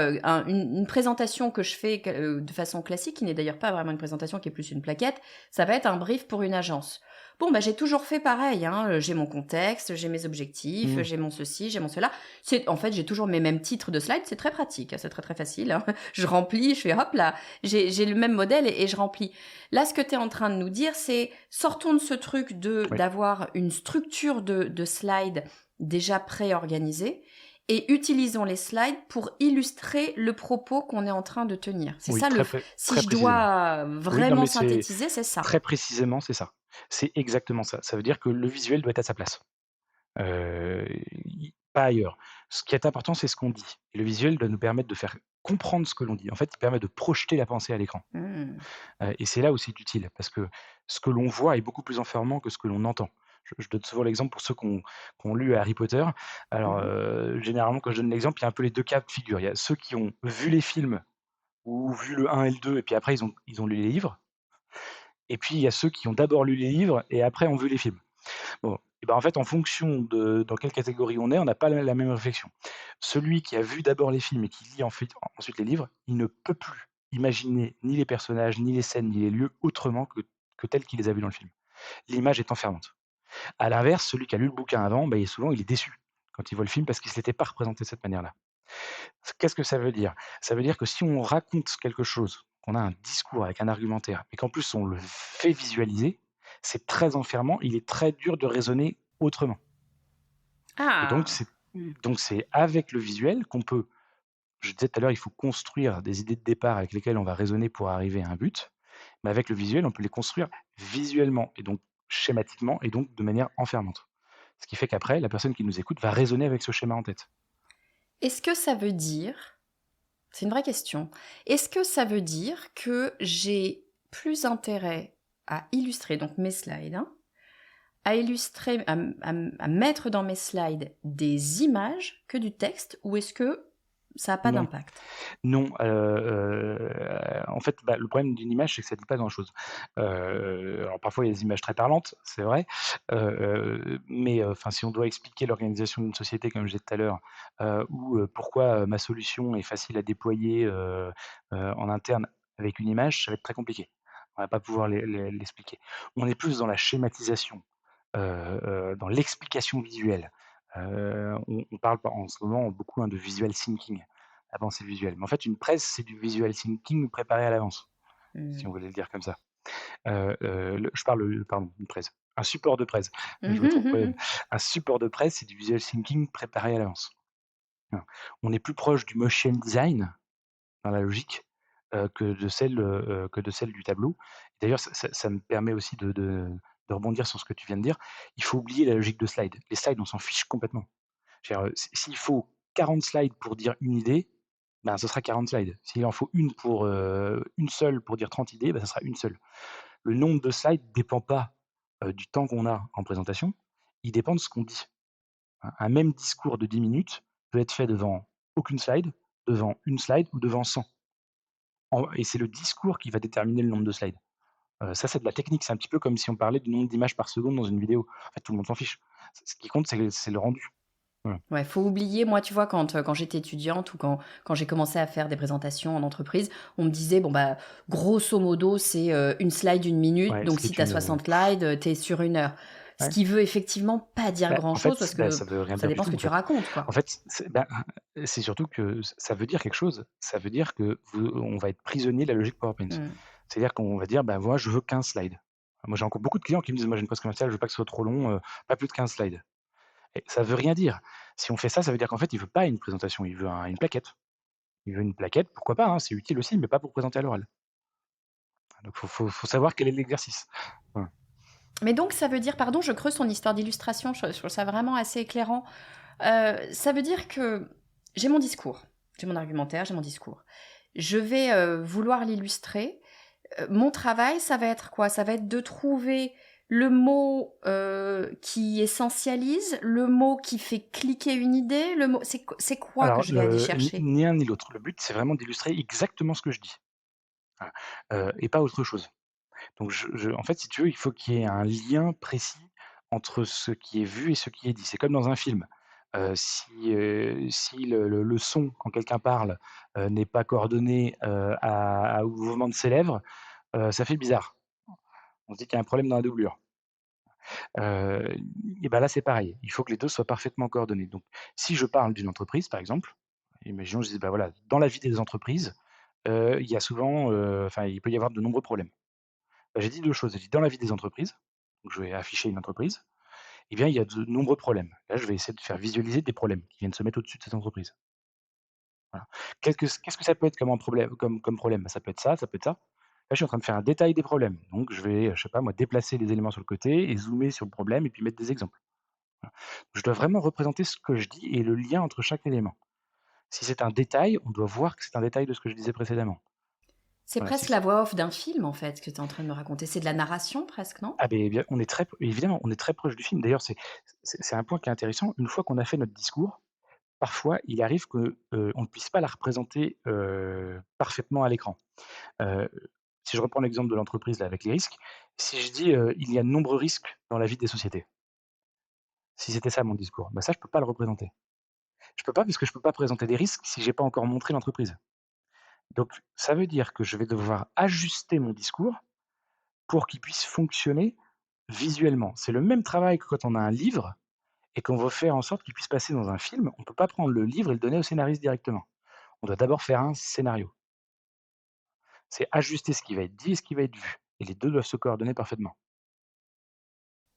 une présentation que je fais de façon classique, qui n'est d'ailleurs pas vraiment une présentation, qui est plus une plaquette, ça va être un brief pour une agence. Bon, bah, j'ai toujours fait pareil, hein, j'ai mon contexte, j'ai mes objectifs, Mmh. j'ai mon ceci, j'ai mon cela. C'est en fait, j'ai toujours mes mêmes titres de slides, c'est très pratique, hein, c'est très, très facile, hein. Je remplis, je fais hop là, j'ai le même modèle et je remplis. Là, ce que tu es en train de nous dire, c'est sortons de ce truc Oui, d'avoir une structure de slides déjà préorganisée et utilisons les slides pour illustrer le propos qu'on est en train de tenir. C'est oui, ça si très je précisément. dois Oui, non, vraiment mais c'est synthétiser, c'est ça. très précisément, c'est ça. C'est exactement ça. Ça veut dire que le visuel doit être à sa place. I pas ailleurs. Ce qui est important, c'est ce qu'on dit. Et le visuel doit nous permettre de faire comprendre ce que l'on dit. En fait, il permet de projeter la pensée à l'écran. Mmh. Et c'est là où c'est utile parce que ce que l'on voit est beaucoup plus enfermant que ce que l'on entend. Je donne souvent l'exemple pour ceux qui ont lu Harry Potter. Alors, Mmh. généralement, quand je donne l'exemple, il y a un peu les 2 cas de figure. Il y a ceux qui ont vu les films ou vu le 1 et le 2 et puis après ils ont lu les livres et puis il y a ceux qui ont d'abord lu les livres et après ont vu les films. Bon, et ben, en fait, en fonction de dans quelle catégorie on n'a pas la même réflexion. Celui qui a vu d'abord les films et qui lit ensuite les livres, il ne peut plus imaginer ni les personnages, ni les scènes, ni les lieux autrement que tels qu'il les a vus dans le film. L'image est enfermante. À l'inverse, celui qui a lu le bouquin avant, bah, souvent il est déçu quand il voit le film parce qu'il ne s'était pas représenté de cette manière-là. Qu'est-ce que ça veut dire? Ça veut dire que si on raconte quelque chose, qu'on a un discours avec un argumentaire et qu'en plus on le fait visualiser, c'est très enfermant, il est très dur de raisonner autrement. Et Ah! donc c'est avec le visuel qu'on peut, je disais tout à l'heure, il faut construire des idées de départ avec lesquelles on va raisonner pour arriver à un but, mais avec le visuel, on peut les construire visuellement et donc schématiquement et donc de manière enfermante. Ce qui fait qu'après, la personne qui nous écoute va raisonner avec ce schéma en tête. Est-ce que ça veut dire, c'est une vraie question, est-ce que ça veut dire que j'ai plus intérêt à illustrer donc mes slides, hein, à illustrer, à mettre dans mes slides des images que du texte, ou est-ce que ça n'a pas Non. d'impact? Non, en fait, bah, le problème d'une image, c'est que ça dit pas grand-chose. Alors parfois, il y a des images très parlantes, c'est vrai, mais enfin, si on doit expliquer l'organisation d'une société, comme je disais tout à l'heure, ou pourquoi, ma solution est facile à déployer, en interne avec une image, ça va être très compliqué. On va pas pouvoir l'expliquer. On est plus dans la schématisation, dans l'explication visuelle. On parle en ce moment beaucoup, hein, de visual thinking. La pensée visuelle. Mais en fait, une presse, c'est du visual thinking préparé à l'avance, si Mmh. on voulait le dire comme ça. Je parle, pardon, une presse, un support de presse, je me trompe, ouais. Mmh. Un support de presse, c'est du visual thinking préparé à l'avance. Voilà. On est plus proche du motion design dans la logique, que de celle du tableau. D'ailleurs, ça me permet aussi de rebondir sur ce que tu viens de dire. Il faut oublier la logique de slide. Les slides, on s'en fiche complètement. Je veux dire, s'il faut 40 slides pour dire une idée, ben, ce sera 40 slides. S'il en faut une seule pour dire 30 idées, bah, ça sera une seule. Le nombre de slides ne dépend pas, du temps qu'on a en présentation, il dépend de ce qu'on dit. Un même discours de 10 minutes peut être fait devant aucune slide, devant une slide ou devant 100. Et c'est le discours qui va déterminer le nombre de slides. Ça, c'est de la technique. C'est un petit peu comme si on parlait du nombre d'images par seconde dans une vidéo. En fait, tout le monde s'en fiche. Ce qui compte, c'est le rendu. Voilà. Ouais, faut oublier, moi, tu vois, quand j'étais étudiante ou quand j'ai commencé à faire des présentations en entreprise, on me disait, bon, bah, grosso modo, c'est une slide, une minute. Ouais, ce Donc, qui si est tu as une, 60 slides, tu es sur une heure. Ce ouais. qui veut effectivement pas dire Bah, en fait, grand-chose parce bah, ça que veut rien ça dire du dépend ce tout, que en tu fait. racontes, En quoi. fait, c'est surtout que ça veut dire quelque chose. Ça veut dire que on va être prisonnier de la logique PowerPoint. Mmh. C'est-à-dire qu'on va dire: «Bah, moi, je veux 15 slides». Moi, j'ai encore beaucoup de clients qui me disent: «Moi, j'ai une presse commerciale, je veux pas que ce soit trop long, pas plus de 15 slides». Et ça veut rien dire. Si on fait ça, ça veut dire qu'en fait, il veut pas une présentation, il veut une plaquette. Il veut une plaquette, pourquoi pas, hein, c'est utile aussi, mais pas pour présenter à l'oral. Donc faut savoir quel est l'exercice. Voilà. Mais donc, ça veut dire, pardon, je creuse ton histoire d'illustration, je trouve ça vraiment assez éclairant. Ça veut dire que j'ai mon discours, j'ai mon argumentaire, j'ai mon discours. Je vais vouloir l'illustrer. Mon travail, ça va être quoi? Ça va être de trouver le mot qui essentialise, le mot qui fait cliquer une idée, le mot. C'est quoi que Alors, je vais aller chercher? ni un ni l'autre. Le but, c'est vraiment d'illustrer exactement ce que je dis. Voilà, et pas autre chose. Donc en fait, si tu veux, il faut qu'il y ait un lien précis entre ce qui est vu et ce qui est dit. C'est comme dans un film. Si le son, quand quelqu'un parle, n'est pas coordonné, au mouvement de ses lèvres, ça fait bizarre. On se dit qu'il y a un problème dans la doublure. Heu et bah, là, c'est pareil. Il faut que les 2 soient parfaitement coordonnés. Donc si je parle d'une entreprise, par exemple, imaginons, je dis: «Bah, voilà, dans la vie des entreprises, il y a souvent, enfin, il peut y avoir de nombreux problèmes». Bah, j'ai dit 2 choses. J'ai dit: «Dans la vie des entreprises», donc je vais afficher une entreprise, eh bien, il y a de nombreux problèmes. Là, je vais essayer de faire visualiser des problèmes qui viennent se mettre au-dessus de cette entreprise. Voilà. Qu'est-ce que ça peut être comme un problème comme problème? Bah, ça peut être ça, ça peut être ça. Là, je suis en train de faire un détail des problèmes. Donc je vais, je sais pas moi, déplacer les éléments sur le côté et zoomer sur le problème et puis mettre des exemples. Voilà. Je dois vraiment représenter ce que je dis et le lien entre chaque élément. Si c'est un détail, on doit voir que c'est un détail de ce que je disais précédemment. C'est Voilà, si presque la voix off d'un film, en fait, que tu es en train de me raconter. C'est de la narration, presque, non? ah beh, bien, on est très évidemment, on est très proche du film. D'ailleurs, c'est un point qui est intéressant. Une fois qu'on a fait notre discours, parfois, il arrive que, on ne puisse pas la représenter, parfaitement à l'écran. Heu, Si je reprends l'exemple de l'entreprise là avec les risques, si je dis, «Il y a de nombreux risques dans la vie des sociétés», si c'était ça mon discours, bah, ça je peux pas le représenter. Je peux pas parce que je peux pas présenter des risques si j'ai pas encore montré l'entreprise. Donc ça veut dire que je vais devoir ajuster mon discours pour qu'il puisse fonctionner visuellement. C'est le même travail que quand on a un livre et qu'on veut faire en sorte qu'il puisse passer dans un film. On ne peut pas prendre le livre et le donner au scénariste directement. On doit d'abord faire un scénario. C'est ajuster ce qui va être dit et ce qui va être vu. Et les 2 doivent se coordonner parfaitement.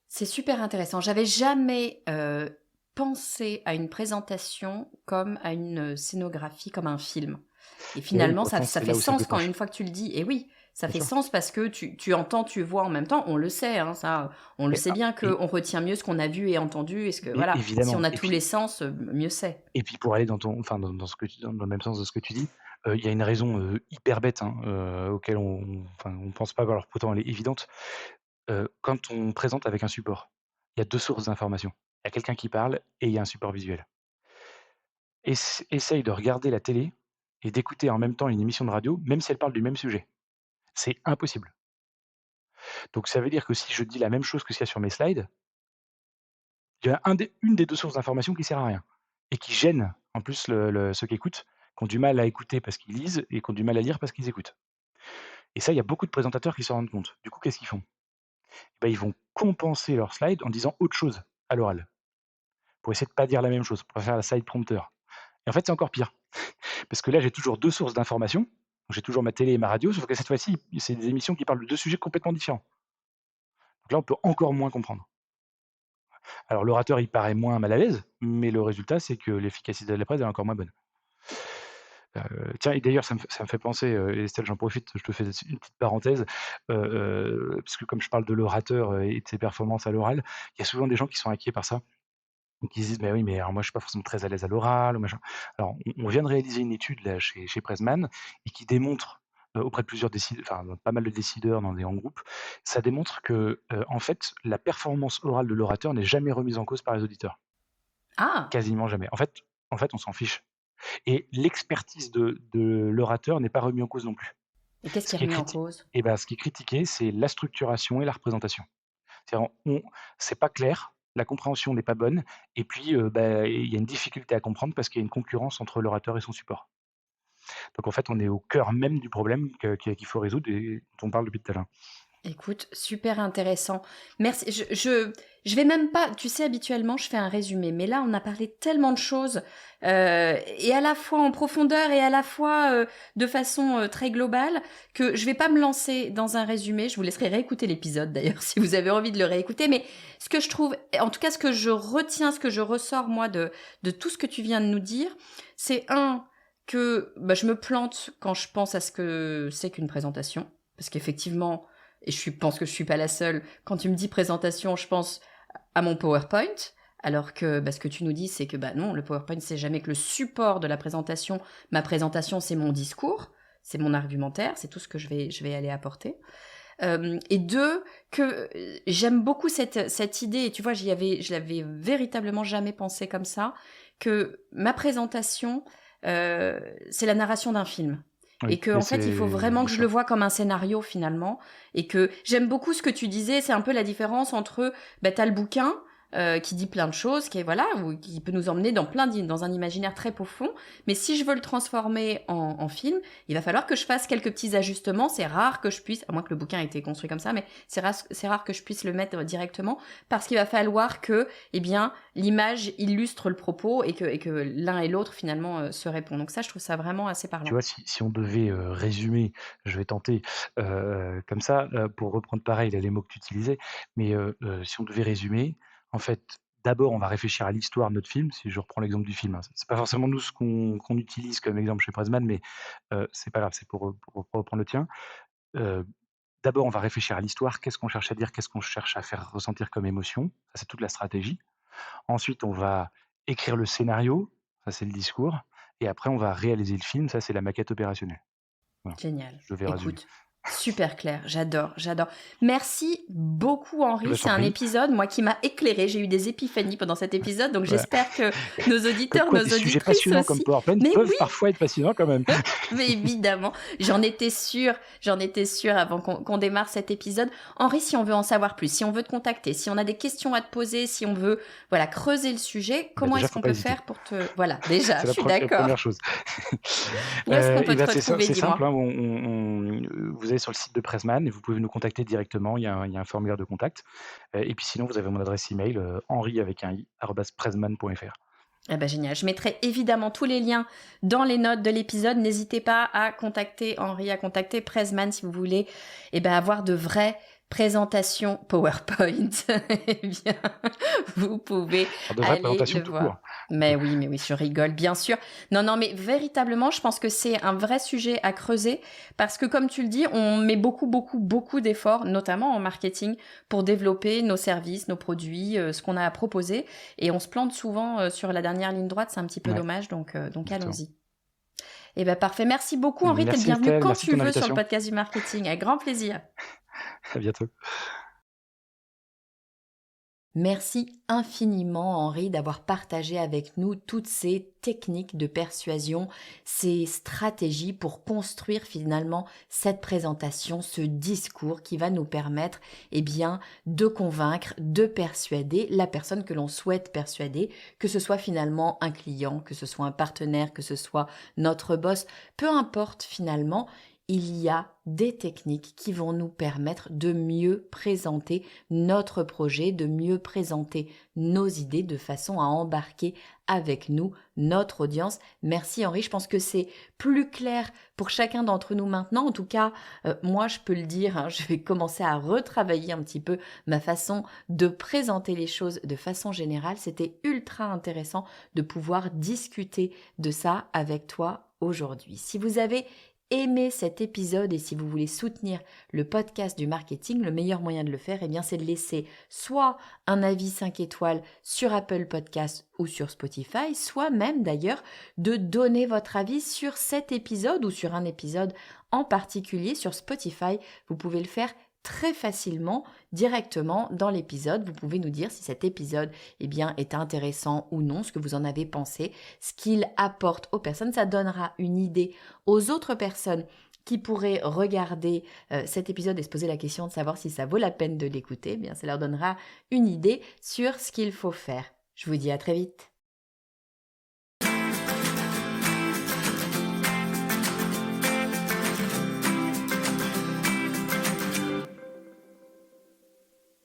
C'est super intéressant. J'avais jamais pensé à une présentation comme à une scénographie, comme un film. Et Et oui, finalement, ça, pourtant, ça c'est fait là où ça sens quand déclenche. une fois que tu le dis. Et oui, ça Bien fait sûr. sens parce que tu entends, tu vois en même temps. On le sait, hein, ça. On le Et, sait bien et- qu'on retient mieux ce qu'on a vu et entendu. et Voilà, si on évidemment. a tous les sens, mieux c'est. Et puis pour aller dans ce que dans le même sens de ce que tu dis, il y a une raison, hyper bête, hein, auquel on pense pas, alors pourtant elle est évidente. Quand on présente avec un support, il y a 2 sources d'information. Il y a quelqu'un qui parle et il y a un support visuel. Essaye de regarder la télé et d'écouter en même temps une émission de radio, même si elle parle du même sujet. C'est impossible. Donc ça veut dire que si je dis la même chose que ce qu'il y a sur mes slides, il y a une des 2 sources d'information qui sert à rien et qui gêne en plus ceux qui écoutent, qui ont du mal à écouter parce qu'ils lisent et qui ont du mal à lire parce qu'ils écoutent. Et ça, il y a beaucoup de présentateurs qui s'en rendent compte. Du coup, qu'est-ce qu'ils font? Bah, ils vont compenser leurs slides en disant autre chose à l'oral, pour essayer de pas dire la même chose, pour faire la slide prompter. Et en fait, c'est encore pire, parce que là, j'ai toujours 2 sources d'information. J'ai toujours ma télé et ma radio, sauf que cette fois-ci, c'est des émissions qui parlent de 2 sujets complètement différents. Donc là, on peut encore moins comprendre. Alors l'orateur, il paraît moins mal à l'aise, mais le résultat, c'est que l'efficacité de la presse est encore moins bonne. Tiens, et d'ailleurs, ça me fait penser, Estelle, j'en profite, je te fais une petite parenthèse, parce que comme je parle de l'orateur, et de ses performances à l'oral, il y a souvent des gens qui sont inquiets par ça. Donc ils se disent: «Mais oui, mais alors moi je suis pas forcément très à l'aise à l'oral ou machin». Alors on vient de réaliser une étude là chez Pressman et qui démontre, auprès de plusieurs pas mal de décideurs dans des grands groupes, ça démontre que, en fait, la performance orale de l'orateur n'est jamais remise en cause par les auditeurs. Ah, Quasiment jamais. En fait, on s'en fiche et l'expertise de l'orateur n'est pas remise en cause non plus. et qu'est-ce Ce qui est qui est remis en criti cause? ce qui est critiqué, c'est la structuration et la représentation. C'est-à-dire c'est pas clair, la compréhension n'est pas bonne et puis, il y a une difficulté à comprendre parce qu'il y a une concurrence entre l'orateur et son support. Donc en fait, on est au cœur même du problème qu'il faut résoudre et dont on parle depuis tout à l'heure. Écoute, super intéressant. Merci. Je vais même pas, tu sais, habituellement, je fais un résumé, mais là, on a parlé tellement de choses, et à la fois en profondeur et à la fois de façon très globale, que je vais pas me lancer dans un résumé. Je vous laisserai réécouter l'épisode, d'ailleurs, si vous avez envie de le réécouter. Mais ce que je trouve, en tout cas, ce que je retiens, ce que je ressors, moi, de tout ce que tu viens de nous dire, c'est que je me plante quand je pense à ce que c'est qu'une présentation. Parce qu'effectivement, et pense que je suis pas la seule, quand tu me dis présentation, je pense à mon PowerPoint, alors que ce que tu nous dis, c'est que non, le PowerPoint, c'est jamais que le support de la présentation. Ma présentation, c'est mon discours, c'est mon argumentaire, c'est tout ce que je vais aller apporter. Et deux, que j'aime beaucoup cette idée, et tu vois, je l'avais véritablement jamais pensé comme ça, que ma présentation, c'est la narration d'un film. Et Oui, que mais en fait, il faut c'est vraiment bien que je le sûr. vois comme un scénario finalement. Et que j'aime beaucoup ce que tu disais, c'est un peu la différence entre, t'as le bouquin qui dit plein de choses, qui est voilà, ou qui peut nous emmener dans un imaginaire très profond. Mais si je veux le transformer en film, il va falloir que je fasse quelques petits ajustements. C'est rare que je puisse, à moins que le bouquin ait été construit comme ça, mais c'est rare que je puisse le mettre directement parce qu'il va falloir que, l'image illustre le propos et que l'un et l'autre finalement se répondent. Donc ça, je trouve ça vraiment assez Tu parlant. vois, si on devait, résumer, je vais tenter, comme ça, pour reprendre pareil là les mots que tu utilisais, mais si on devait résumer, en fait, d'abord on va réfléchir à l'histoire de notre film, si je reprends l'exemple du film, hein. C'est pas forcément nous ce qu'on utilise comme exemple chez Pressman, mais c'est pas grave, c'est pour reprendre le tien. Heu, D'abord on va réfléchir à l'histoire, qu'est-ce qu'on cherche à dire? Qu'est-ce qu'on cherche à faire ressentir comme émotion? Ça, c'est toute la stratégie. Ensuite, on va écrire le scénario, ça c'est le discours et après on va réaliser le film, ça c'est la maquette opérationnelle. Voilà, Génial. je vais résumer. Écoute, super clair. J'adore, j'adore. Merci beaucoup, Eh Henri. bah, je C'est t'en un prie. épisode, moi, qui m'a éclairé. J'ai eu des épiphanies pendant cet épisode, donc Voilà. j'espère que nos Comme auditeurs, quoi nos des sujets auditrices passionnants comme aussi. PowerPoint Mais peuvent oui, parfois être passionnants quand même. mais évidemment, j'en étais sûre avant qu'on démarre cet épisode. Henri, si on veut en savoir plus, si on veut te contacter, si on a des questions à te poser, si on veut, voilà, creuser le sujet, Bah, comment déjà, est-ce faut qu'on pas peut hésiter. faire pour te... Voilà, déjà, C'est je la suis la d'accord. 1re chose. Où est-ce qu'on Et peut te bah, retrouver, c'est simple, dis-moi? hein, vous allez sur le site de Pressman et vous pouvez nous contacter directement, il y a un formulaire de contact. Et puis sinon, vous avez mon adresse email, henri avec un i, @pressman.fr. Eh ben génial. Je mettrai évidemment tous les liens dans les notes de l'épisode. N'hésitez pas à contacter Henri, à contacter Pressman si vous voulez avoir de vraies présentation PowerPoint, eh bien, vous pouvez Alors, de vraies aller présentations le tout voir. court. Mais oui, je rigole, bien sûr. Non, mais véritablement, je pense que c'est un vrai sujet à creuser parce que, comme tu le dis, on met beaucoup d'efforts, notamment en marketing, pour développer nos services, nos produits, ce qu'on a à proposer. Et on se plante souvent sur la dernière ligne droite, c'est un petit peu Ouais, dommage, donc exactement. allons-y. Eh bien, parfait. Merci beaucoup, Henri. T'es le Merci bienvenu Estelle, quand merci de tu ton veux sur le invitation. podcast du marketing. Avec grand plaisir. À bientôt. Merci infiniment, Henri, d'avoir partagé avec nous toutes ces techniques de persuasion, ces stratégies pour construire finalement cette présentation, ce discours qui va nous permettre, eh bien, de convaincre, de persuader la personne que l'on souhaite persuader, que ce soit finalement un client, que ce soit un partenaire, que ce soit notre boss, peu importe finalement. Il y a des techniques qui vont nous permettre de mieux présenter notre projet, de mieux présenter nos idées de façon à embarquer avec nous notre audience. Merci Henri, je pense que c'est plus clair pour chacun d'entre nous maintenant. En tout cas, moi je peux le dire, hein, je vais commencer à retravailler un petit peu ma façon de présenter les choses de façon générale. C'était ultra intéressant de pouvoir discuter de ça avec toi aujourd'hui. Si vous avez aimé cet épisode et si vous voulez soutenir le podcast du marketing, le meilleur moyen de le faire, eh bien, c'est de laisser soit un avis 5 étoiles sur Apple Podcast ou sur Spotify, soit même d'ailleurs de donner votre avis sur cet épisode ou sur un épisode en particulier sur Spotify. Vous pouvez le faire très facilement, directement dans l'épisode. Vous pouvez nous dire si cet épisode est intéressant ou non, ce que vous en avez pensé, ce qu'il apporte aux personnes. Ça donnera une idée aux autres personnes qui pourraient regarder cet épisode et se poser la question de savoir si ça vaut la peine de l'écouter. Ça leur donnera une idée sur ce qu'il faut faire. Je vous dis à très vite.